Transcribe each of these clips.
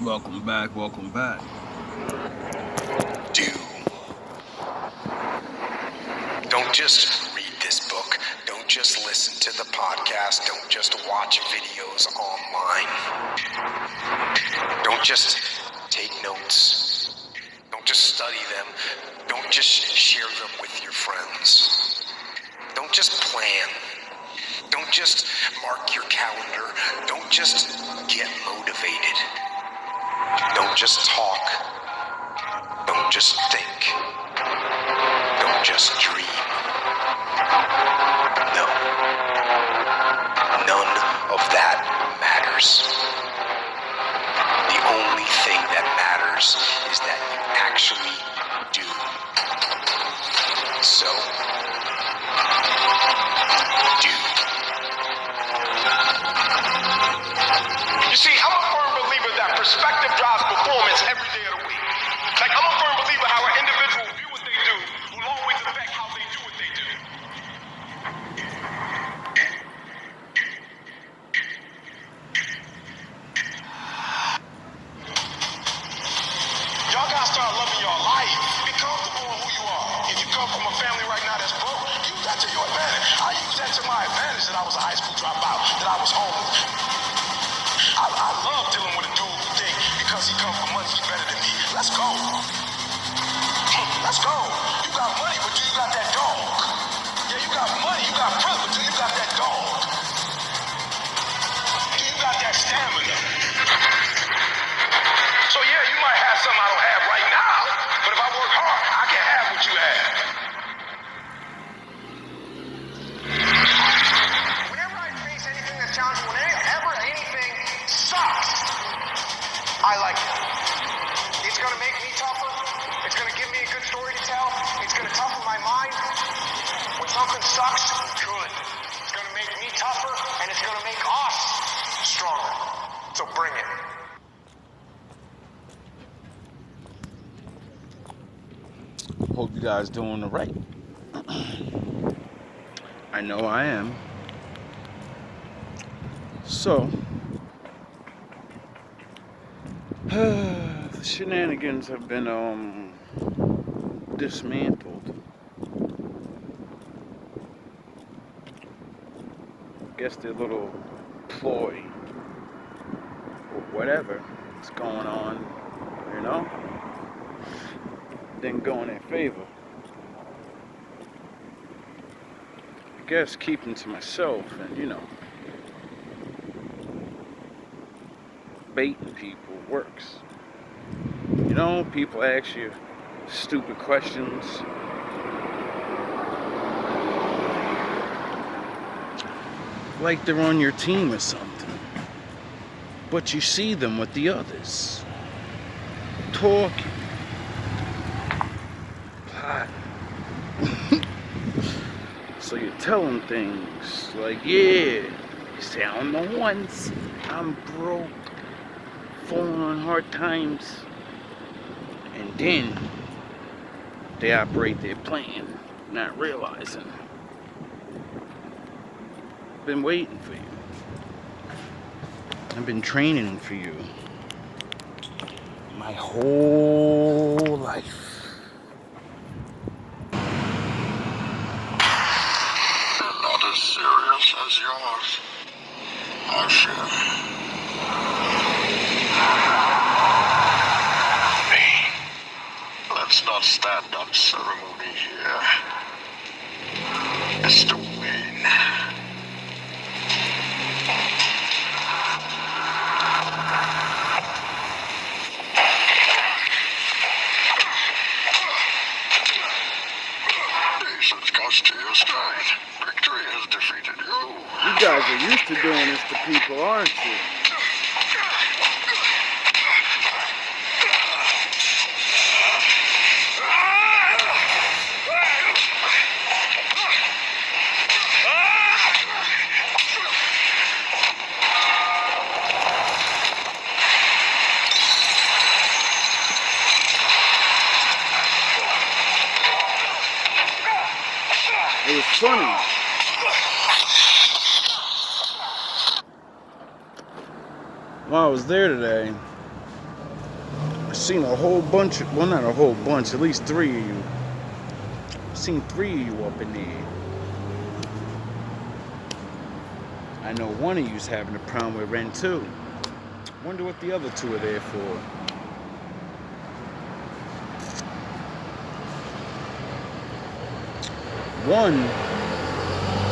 Welcome back, welcome back. Do. Don't just read this book. Don't just listen to the podcast. Don't just watch videos online. Don't just take notes. Don't just study them. Don't just share them with your friends. Don't just plan. Don't just mark your calendar. Don't just get motivated. Don't just talk. Don't just think. Don't just dream. No. None of that matters. The only thing that matters is that you actually do. So, do. You see, I'm a firm believer that perspective drives performance every day of the week. Like, I'm a firm believer how an individual view what they do will always affect how they do what they do. Y'all gotta start loving your life. Be comfortable in who you are. If you come from a family right now that's broke, use that to your advantage. I use that to my advantage that I was a high school dropout, that I was homeless. I love dealing with a dude who think because he comes from money he's better than me. Let's go. Let's go. You got money, but do you got that dog? Yeah, you got money, you got privilege, do you got that dog? Do you got that stamina? So yeah, you might have something I don't have right now, but if I work hard, I can have what you have. Whenever I face anything that's challenging, whenever anything sucks, I like it. It's gonna make me tougher. It's gonna give me a good story to tell. It's gonna toughen my mind. When something sucks, good. It's gonna make me tougher, and it's gonna make us stronger. So bring it. Hope you guys doing all right. I know I am. So, the shenanigans have been dismantled. Guess their little ploy or whatever is going on, you know, didn't go in their favor. I guess keeping to myself and, you know, baiting people works. You know, people ask you stupid questions. Like they're on your team or something. But you see them with the others. Talking. Plotting. So you tell them things like, yeah, you say, I don't know once, I'm broke, falling on hard times. And then they operate their plan, not realizing. Been waiting for you. I've been training for you my whole life. Not as serious as yours, I fear. Let's not stand on ceremony here. Mr. Wayne. Patience cost you your strength. Victory has defeated you. You guys are used to doing this to people, aren't you? It was funny. While I was there today, I've seen a whole bunch, well, not a whole bunch, at least 3 of you. I've seen 3 of you up in there. I know one of you's having a problem with rent too. Wonder what the other 2 are there for. One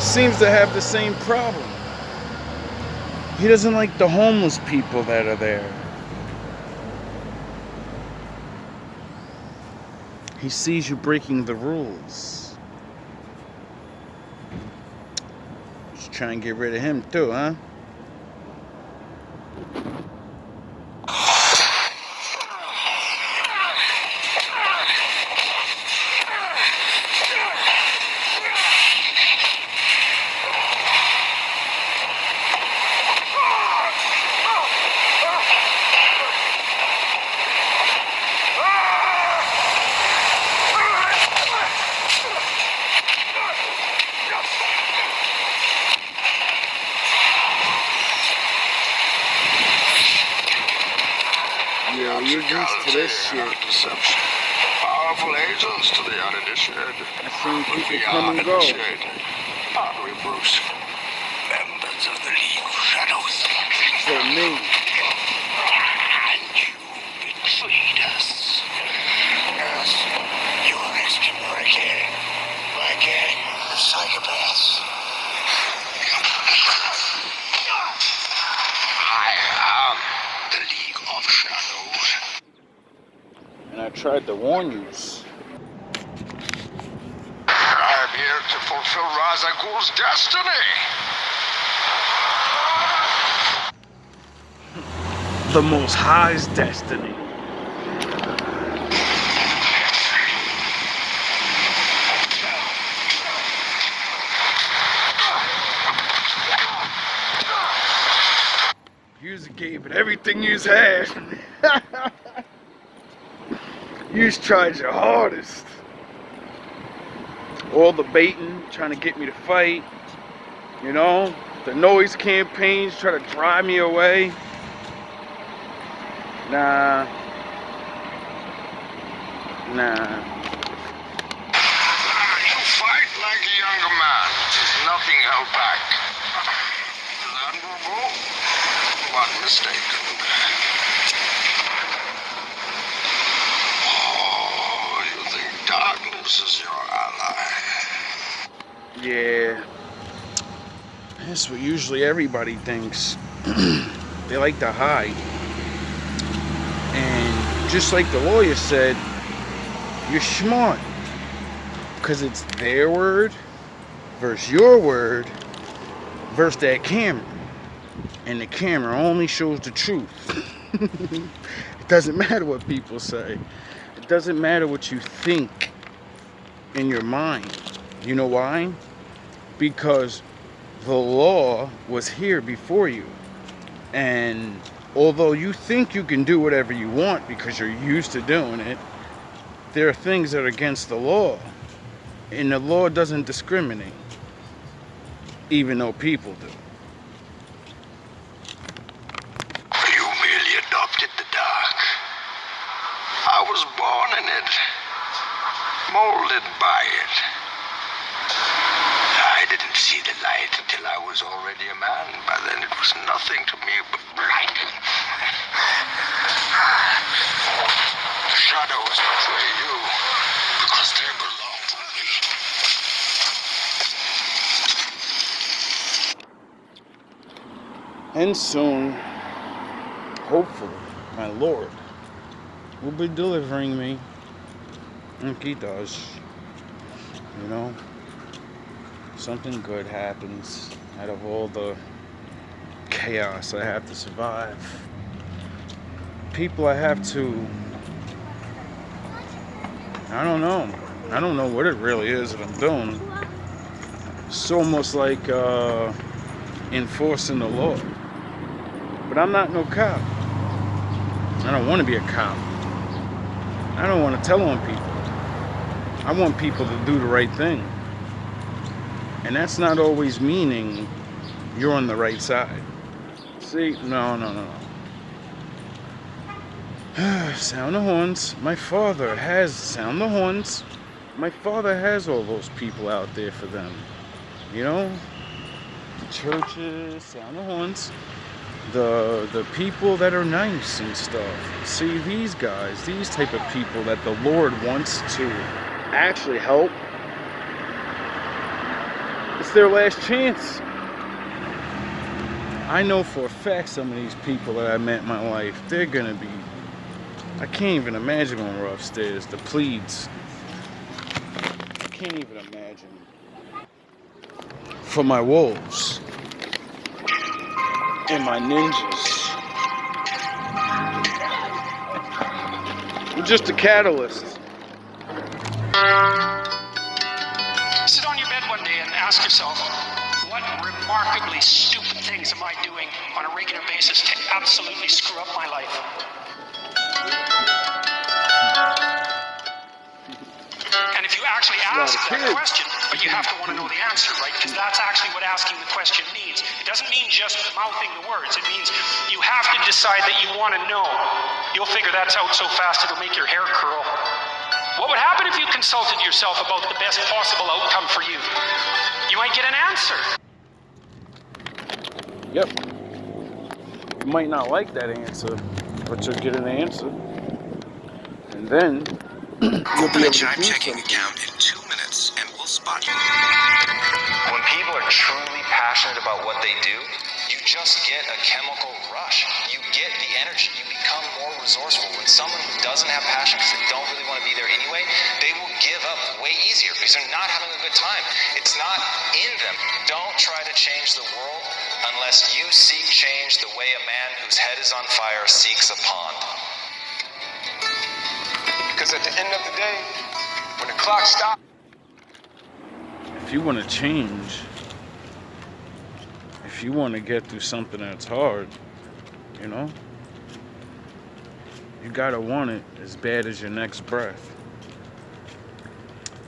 seems to have the same problem. He doesn't like the homeless people that are there. He sees you breaking the rules. Just try and get rid of him too, huh? Yeah, you're used to this shit. Deception. Powerful agents to the uninitiated. I've seen But people we come are and go. initiated. Aren't we, Bruce? Members of the League of Shadows. So me. And you betrayed us. Yes, you were exterminated by a gang of psychopaths. I am the League of Shadows. And I tried to warn you. I'm here to fulfill Ra's al Ghul's destiny. The Most High's destiny. You gave it everything you had. You tried your hardest. All the baiting, trying to get me to fight. You know, the noise campaigns, try to drive me away. Nah. You fight like a younger man. Nothing held back. Admirable, but mistaken. Oh, you think darkness is your ally? Yeah. That's what usually everybody thinks. They like to hide. And just like the lawyer said, you're smart. Because it's their word versus your word versus that camera. And the camera only shows the truth. It doesn't matter what people say. It doesn't matter what you think in your mind. You know why? Because the law was here before you. And although you think you can do whatever you want because you're used to doing it, there are things that are against the law. And the law doesn't discriminate, even though people do. You merely adopted the dark. I was born in it, molded by it. I didn't see the light until I was already a man. By then it was nothing to me but light. The shadows betray you because they belong to me. And soon, hopefully, my Lord will be delivering me. Like he does. You know? Something good happens out of all the chaos I have to survive. People I have to... I don't know. I don't know what it really is that I'm doing. It's almost like enforcing the law. But I'm not no cop. I don't want to be a cop. I don't want to tell on people. I want people to do the right thing. And that's not always meaning you're on the right side. See? No. Sound the horns. My father has sound the horns. My father has all those people out there for them. You know, the churches, sound the horns. The people that are nice and stuff. See, these guys, these type of people that the Lord wants to actually help, it's their last chance. I know for a fact some of these people that I met in my life, they're gonna be, I can't even imagine when we're upstairs, the pleads. I can't even imagine. For my wolves and my ninjas. I'm just a catalyst. Sit on your bed one day and ask yourself, what remarkably stupid things am I doing on a regular basis to absolutely screw up my life? And if you actually ask that question, but you have to want to know the answer, right? Because that's actually what asking the question means. It doesn't mean just mouthing the words. It means you have to decide that you want to know. You'll figure that's out so fast it'll make your hair curl. What would happen if you consulted yourself about the best possible outcome for you? You might get an answer. Yep. You might not like that answer, but you'll get an answer. And then you'll be able to do something. Account in 2 minutes and we'll spot you. When people are truly passionate about what they do, you just get a chemical rush. You get the energy. You become more resourceful. When someone who doesn't have passion because they don't really want to be there anyway, they will give up way easier because they're not having a good time. It's not in them. Don't try to change the world unless you seek change the way a man whose head is on fire seeks a pond. Because at the end of the day, when the clock stops, If you want to change, if you want to get through something that's hard, you know, you gotta want it as bad as your next breath.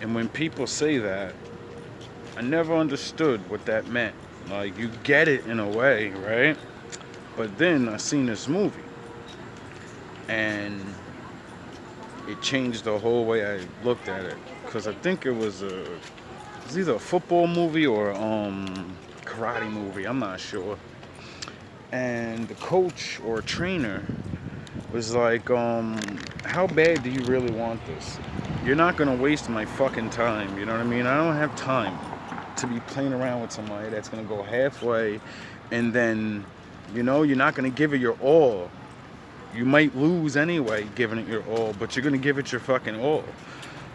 And when people say that, I never understood what that meant. Like, you get it in a way, right? But then I seen this movie, and it changed the whole way I looked at it. Because I think it was either a football movie or karate movie, I'm not sure. And the coach or trainer was like, how bad do you really want this? You're not gonna waste my fucking time, you know what I mean? I don't have time to be playing around with somebody that's gonna go halfway, and then, you know, you're not gonna give it your all. You might lose anyway giving it your all, but you're gonna give it your fucking all.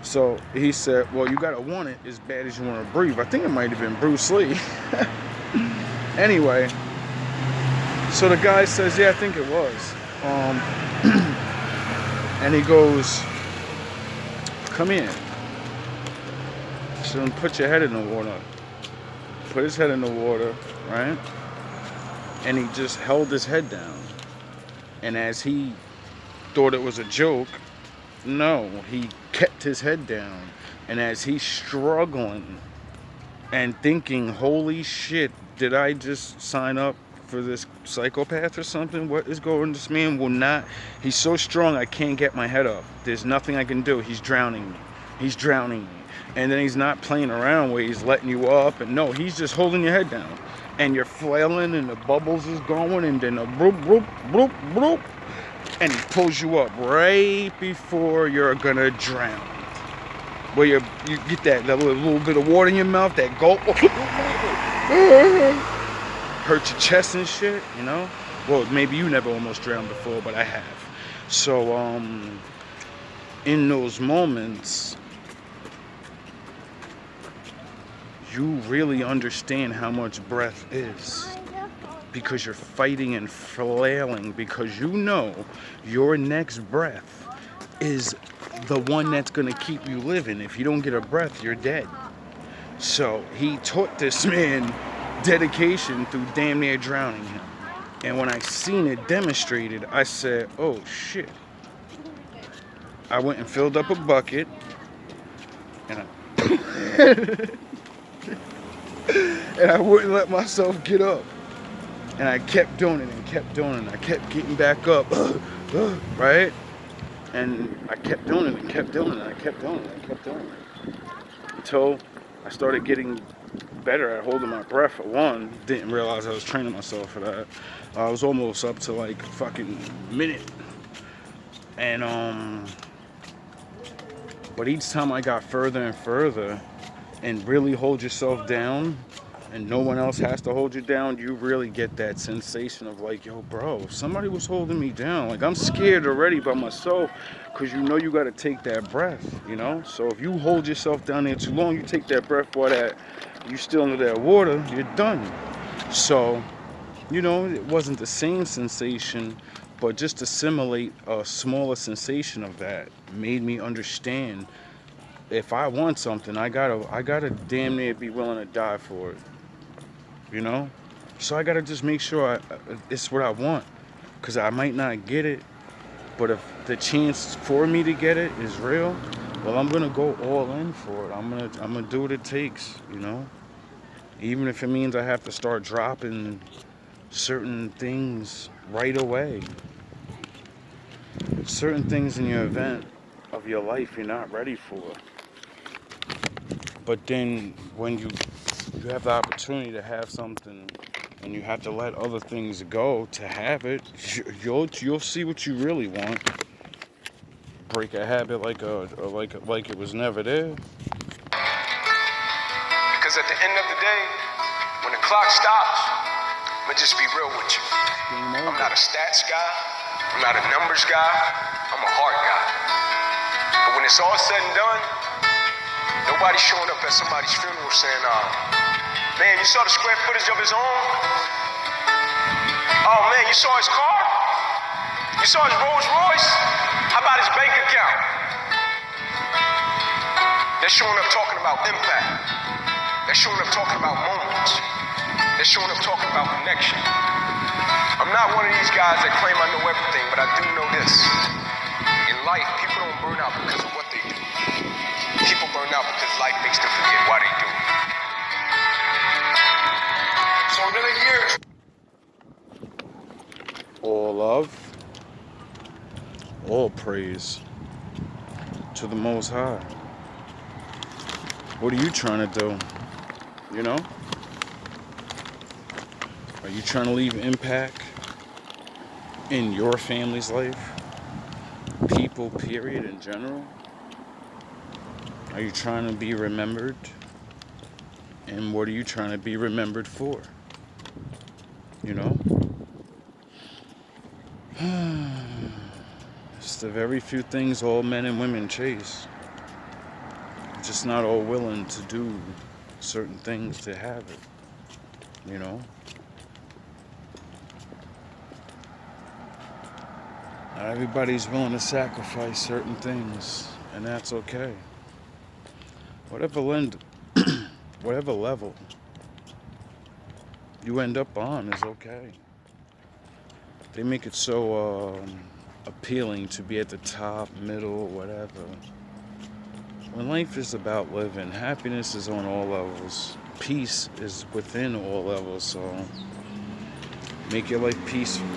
So he said, well, you gotta want it as bad as you wanna breathe. I think it might have been Bruce Lee. Anyway, so the guy says, yeah, I think it was. And he goes, come here. So put your head in the water. Put his head in the water, right? And he just held his head down. And as he thought it was a joke, no, he kept his head down. And as he's struggling and thinking, holy shit, did I just sign up for this psychopath or something? What is going on? This man will not, he's so strong I can't get my head up. There's nothing I can do. He's drowning me. He's drowning me. And then he's not playing around where he's letting you up. And no, he's just holding your head down. And you're flailing and the bubbles is going and then a bloop, bloop, bloop, bloop. And he pulls you up right before you're gonna drown. Where you get that little bit of water in your mouth, that gulp. Hurt your chest and shit, you know? Well, maybe you never almost drowned before, but I have. So, in those moments, you really understand how much breath is. Because you're fighting and flailing, because you know your next breath is the one that's gonna keep you living. If you don't get a breath, you're dead. So he taught this man dedication through damn near drowning him. And when I seen it demonstrated, I said, oh shit. I went and filled up a bucket and I wouldn't let myself get up. And I kept doing it and kept doing it. And I kept getting back up, right? And I kept doing it and kept doing it and I kept doing it and I kept doing it. Until I started getting better at holding my breath for one. Didn't realize I was training myself for that. I was almost up to like fucking minute. And but each time I got further and further and really hold yourself down and no one else has to hold you down, you really get that sensation of like, yo, bro, somebody was holding me down. Like, I'm scared already by myself because you know you got to take that breath, you know? So if you hold yourself down there too long, you take that breath while that you still under that water, you're done. So, you know, it wasn't the same sensation, but just to simulate a smaller sensation of that made me understand if I want something, I gotta damn near be willing to die for it. You know? So I gotta just make sure it's what I want. Cause I might not get it, but if the chance for me to get it is real, well, I'm gonna go all in for it. I'm gonna do what it takes, you know? Even if it means I have to start dropping certain things right away. Certain things in your event of your life you're not ready for. But then when you have the opportunity to have something and you have to let other things go to have it, you'll see what you really want. Break a habit like it was never there. Because at the end of the day, when the clock stops, I'm gonna just be real with you. I'm not a stats guy. I'm not a numbers guy. I'm a heart guy. But when it's all said and done, nobody's showing up at somebody's funeral saying, man, you saw the square footage of his home? Oh man, you saw his car? You saw his Rolls Royce? How about his bank account? They're showing up talking about impact. They're showing up talking about moments. They're showing up talking about connection. I'm not one of these guys that claim I know everything, but I do know this. In life, people don't burn out because of what they do. People burn out because life makes them forget why they do it. So another year. All love, all praise to the Most High. What are you trying to do? You know? Are you trying to leave impact in your family's life? People, period, in general? Are you trying to be remembered? And what are you trying to be remembered for? You know? It's the very few things all men and women chase. Just not all willing to do certain things to have it. You know? Not everybody's willing to sacrifice certain things, and that's okay. Whatever level you end up on is okay. They make it so appealing to be at the top, middle, whatever. When life is about living, happiness is on all levels. Peace is within all levels, so make your life peaceful.